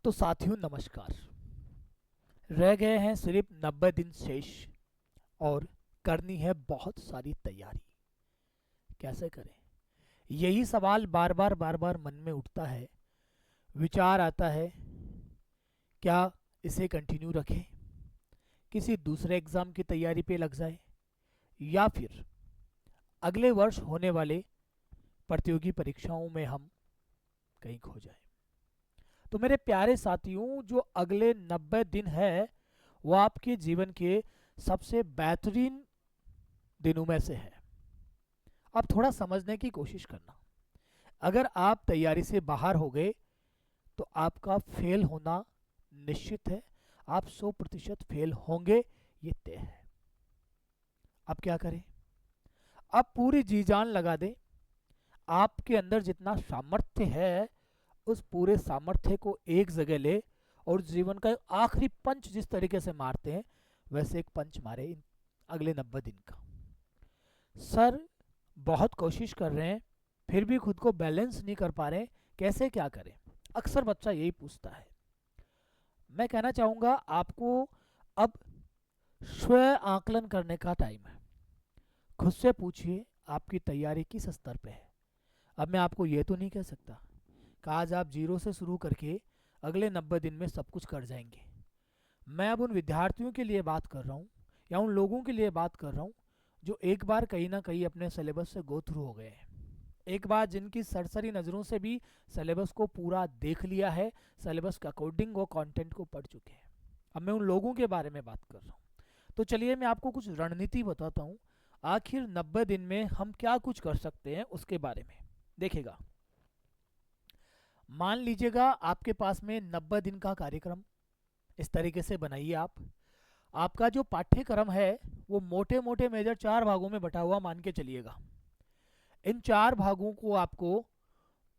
तो साथियों नमस्कार। रह गए हैं सिर्फ 90 दिन शेष और करनी है बहुत सारी तैयारी। कैसे करें, यही सवाल बार बार मन में उठता है। विचार आता है, क्या इसे कंटिन्यू रखें, किसी दूसरे एग्जाम की तैयारी पे लग जाए, या फिर अगले वर्ष होने वाले प्रतियोगी परीक्षाओं में हम कहीं खो जाए। तो मेरे प्यारे साथियों, जो अगले 90 दिन है वो आपके जीवन के सबसे बेहतरीन दिनों में से है। अब थोड़ा समझने की कोशिश करना। अगर आप तैयारी से बाहर हो गए तो आपका फेल होना निश्चित है। आप 100% फेल होंगे, ये तय है। अब क्या करें? अब पूरी जी जान लगा दें। आपके अंदर जितना सामर्थ्य है उस पूरे सामर्थ्य को एक जगह ले और जीवन का आखिरी पंच जिस तरीके से मारते हैं वैसे एक पंच मारे इन अगले 90 दिन का। सर, बहुत कोशिश कर रहे हैं फिर भी खुद को बैलेंस नहीं कर पा रहे, कैसे क्या करें? अक्सर बच्चा यही पूछता है। मैं कहना चाहूँगा आपको अब स्व आकलन करने का टाइम है। खुद से पूछिए आपकी तैयारी किस स्तर पे है। अब मैं आपको ये तो नहीं कह सकता कि आज आप जीरो से शुरू करके अगले 90 दिन में सब कुछ कर जाएंगे। मैं अब उन विद्यार्थियों के लिए बात कर रहा हूँ या उन लोगों के लिए बात कर रहा हूँ जो एक बार कहीं ना कहीं अपने सिलेबस से गो थ्रू हो गए हैं, एक बार जिनकी सरसरी नज़रों से भी सिलेबस को पूरा देख लिया है, सिलेबस के अकॉर्डिंग वो कंटेंट को पढ़ चुके हैं। अब मैं उन लोगों के बारे में बात कर रहा हूँ। तो चलिए मैं आपको कुछ रणनीति बताता हूँ, आखिर 90 दिन में हम क्या कुछ कर सकते हैं उसके बारे में। देखिएगा, मान लीजिएगा आपके पास में 90 दिन का कार्यक्रम इस तरीके से बनाइए। आपका जो पाठ्यक्रम है वो मोटे मोटे मेजर 4 भागों में बटा हुआ मान के चलिएगा। इन 4 भागों को आपको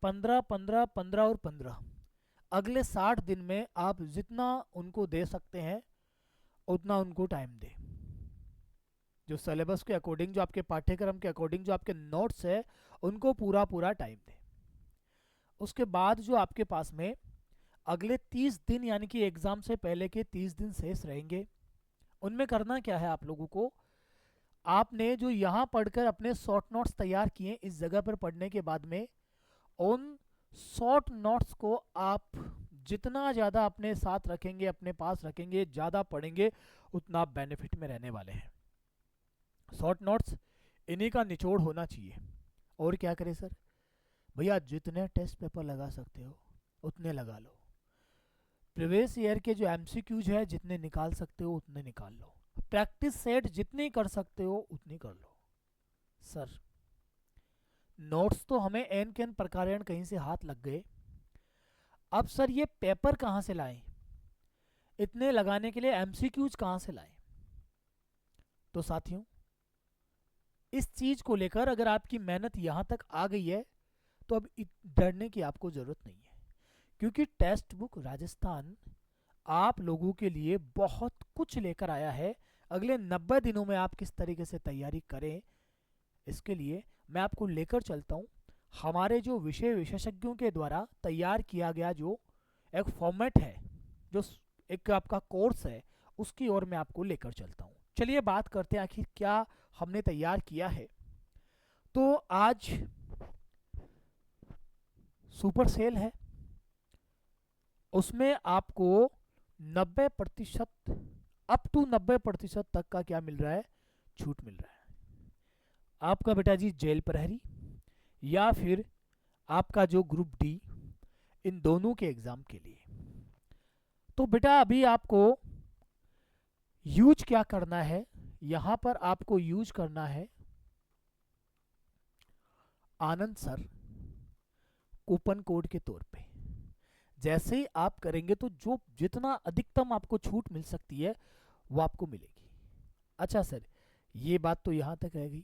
15 15 15 और 15 अगले 60 दिन में आप जितना उनको दे सकते हैं उतना उनको टाइम दें। जो सिलेबस के अकॉर्डिंग, जो आपके पाठ्यक्रम के अकॉर्डिंग जो आपके नोट्स है उनको पूरा पूरा टाइम दें। उसके बाद जो आपके पास में अगले 30 दिन यानी कि एग्ज़ाम से पहले के 30 दिन शेष रहेंगे, उनमें करना क्या है? आप लोगों को, आपने जो यहाँ पढ़कर अपने शॉर्ट नोट्स तैयार किए इस जगह पर पढ़ने के बाद में उन शॉर्ट नोट्स को आप जितना ज़्यादा अपने साथ रखेंगे, अपने पास रखेंगे, ज़्यादा पढ़ेंगे, उतना आप बेनिफिट में रहने वाले हैं। शॉर्ट नोट्स इन्हीं का निचोड़ होना चाहिए। और क्या करें सर? भैया जितने टेस्ट पेपर लगा सकते हो उतने लगा लो। प्रीवियस ईयर के जो एमसीक्यूज है जितने निकाल सकते हो उतने निकाल लो। प्रैक्टिस सेट जितनी कर सकते हो उतनी कर लो। सर, नोट्स तो हमें एन के एन प्रकार कहीं से हाथ लग गए। अब सर ये पेपर कहाँ से लाएं? इतने लगाने के लिए एमसीक्यूज कहाँ से लाएं? तो साथियों, इस चीज को लेकर अगर आपकी मेहनत यहाँ तक आ गई है तो अब डरने की आपको जरूरत नहीं है, क्योंकि टेक्स्ट बुक राजस्थान आप लोगों के लिए बहुत कुछ लेकर आया है। अगले 90 दिनों में आप किस तरीके से तैयारी करें, इसके लिए मैं आपको लेकर चलता हूँ हमारे जो विषय विशेषज्ञों के द्वारा तैयार किया गया जो एक फॉर्मेट है, जो एक आपका कोर्स है, उसकी ओर मैं आपको लेकर चलता हूँ। चलिए बात करते हैं आखिर क्या हमने तैयार किया है। तो आज सुपर सेल है, उसमें आपको 90% अप टू 90% तक का क्या मिल रहा है? छूट मिल रहा है। आपका बेटा जी जेल प्रहरी या फिर आपका जो ग्रुप डी, इन दोनों के एग्जाम के लिए। तो बेटा अभी आपको यूज क्या करना है? यहां पर आपको यूज करना है आनंद सर कूपन कोड के तौर पे। जैसे ही आप करेंगे तो जो जितना अधिकतम आपको छूट मिल सकती है वो आपको मिलेगी। अच्छा सर, ये बात तो यहाँ तक रह गई।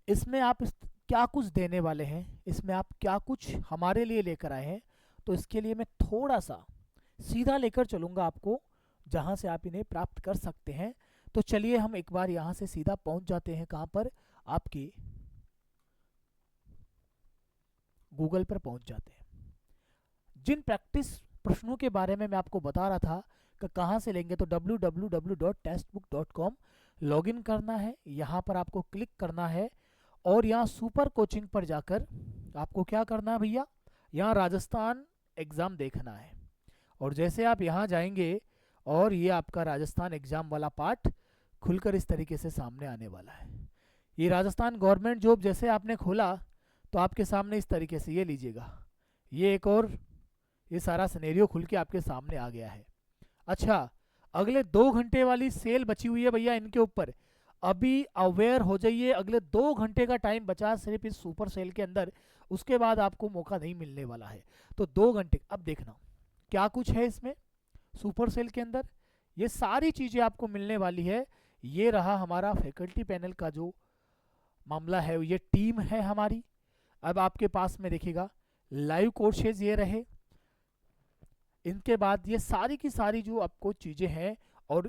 इसमें आप क्या कुछ देने वाले हैं, इसमें आप क्या कुछ हमारे लिए लेकर आए हैं, तो इसके लिए मैं थोड़ा सा सीधा लेकर चलूँगा आपको जहाँ से आप इन्हें प्राप्त कर सकते हैं। तो चलिए हम एक बार यहाँ से सीधा पहुँच जाते हैं, कहाँ पर? आपके गूगल पर पहुँच जाते हैं। जिन प्रैक्टिस प्रश्नों के बारे में मैं आपको बता रहा था कि कहाँ से लेंगे, तो www.testbook.com लॉगिन करना है, यहाँ पर आपको क्लिक करना है और यहाँ सुपर कोचिंग पर जाकर आपको क्या करना है भैया, यहाँ राजस्थान एग्ज़ाम देखना है। और जैसे आप यहाँ जाएंगे और ये आपका राजस्थान एग्ज़ाम वाला पार्ट खुलकर इस तरीके से सामने आने वाला है। ये राजस्थान गवर्नमेंट जॉब जैसे आपने खोला तो आपके सामने इस तरीके से, ये लीजिएगा, ये एक और ये सारा सिनेरियो खुल के आपके सामने आ गया है। अच्छा, अगले 2 घंटे वाली सेल बची हुई है भैया इनके ऊपर, अभी अवेयर हो जाइए, अगले 2 घंटे का टाइम बचा सिर्फ इस सुपर सेल के अंदर, उसके बाद आपको मौका नहीं मिलने वाला है। तो 2 घंटे, अब देखना क्या कुछ है इसमें सुपर सेल के अंदर, ये सारी चीज़ें आपको मिलने वाली है। ये रहा हमारा फैकल्टी पैनल का जो मामला है, ये टीम है हमारी। अब आपके पास में देखिएगा लाइव कोर्सेज ये रहे, इनके बाद ये सारी की सारी जो आपको चीज़ें हैं, और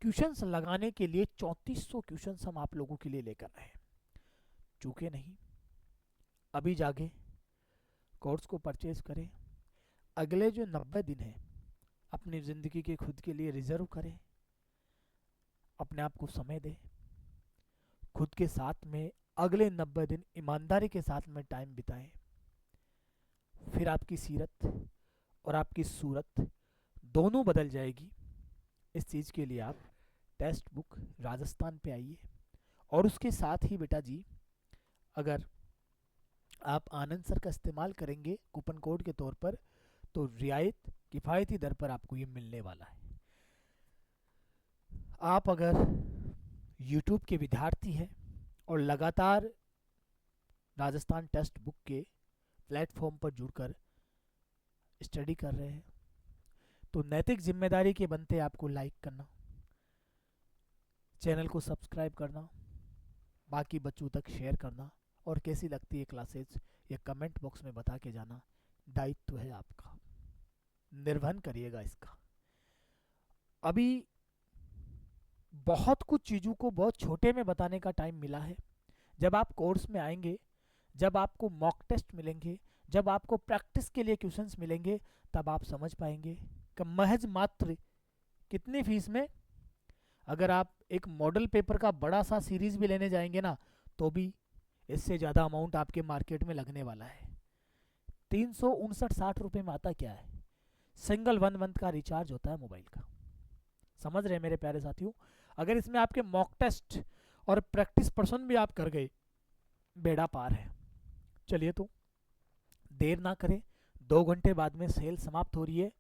क्वेश्चंस लगाने के लिए 3400 क्वेश्चंस हम आप लोगों के लिए लेकर आए। चूके नहीं, अभी जागे कोर्स को परचेज करें, अगले जो 90 दिन है अपनी ज़िंदगी के खुद के लिए रिजर्व करें, अपने आप को समय दें, खुद के साथ में अगले 90 दिन ईमानदारी के साथ में टाइम बिताएं। फिर आपकी सीरत और आपकी सूरत दोनों बदल जाएगी। इस चीज़ के लिए आप टेस्ट बुक राजस्थान पे आइए। और उसके साथ ही बेटा जी, अगर आप आनंद सर का इस्तेमाल करेंगे कूपन कोड के तौर पर, तो रियायत किफ़ायती दर पर आपको ये मिलने वाला है। आप अगर यूट्यूब के विद्यार्थी हैं और लगातार राजस्थान टेस्ट बुक के प्लेटफॉर्म पर जुड़कर स्टडी कर रहे हैं, तो नैतिक जिम्मेदारी के बनते आपको लाइक करना, चैनल को सब्सक्राइब करना, बाकी बच्चों तक शेयर करना, और कैसी लगती है क्लासेज ये कमेंट बॉक्स में बता के जाना। दायित्व है आपका, निर्वहन करिएगा इसका। अभी बहुत कुछ चीज़ों को बहुत छोटे में बताने का टाइम मिला है। जब आप कोर्स में आएंगे, जब आपको मॉक टेस्ट मिलेंगे, जब आपको प्रैक्टिस के लिए क्वेश्चंस मिलेंगे, तब आप समझ पाएंगे कि महज मात्र कितनी फीस में, अगर आप एक मॉडल पेपर का बड़ा सा सीरीज भी लेने जाएंगे ना, तो भी इससे ज़्यादा अमाउंट आपके मार्केट में लगने वाला है। 359-60 रुपये में आता क्या है, सिंगल 1 मंथ का रिचार्ज होता है मोबाइल का। समझ रहे मेरे प्यारे साथियों, अगर इसमें आपके मॉक टेस्ट और प्रैक्टिस पर्सन भी आप कर गए, बेड़ा पार है। चलिए तो देर ना करें, 2 घंटे बाद में सेल समाप्त हो रही है।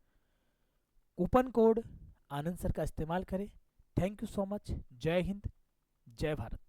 कूपन कोड आनंद सर का इस्तेमाल करें। Thank you so much. जय हिंद, जय भारत।